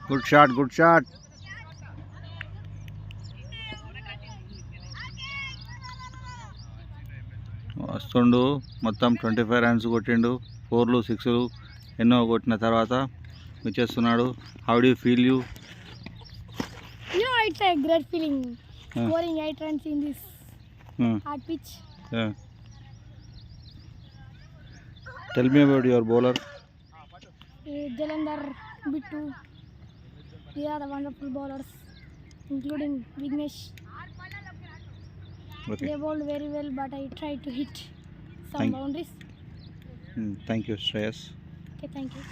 Good shot, good shot. వస్తుండు, మొత్తం 25 runs కొట్టిండు. 4లు 6లు ఎన్నో కొట్టిన తర్వాత వచ్చేస్తున్నాడు. How do feel you? It's a great feeling scoring 8 runs in this hard pitch. Tell me about your bowler. Jalandhar, Bittu, they are the wonderful bowlers, including Vignesh. Okay. They bowled very well, but I tried to hit some boundaries. Thank you, Shreyas. Okay, thank you.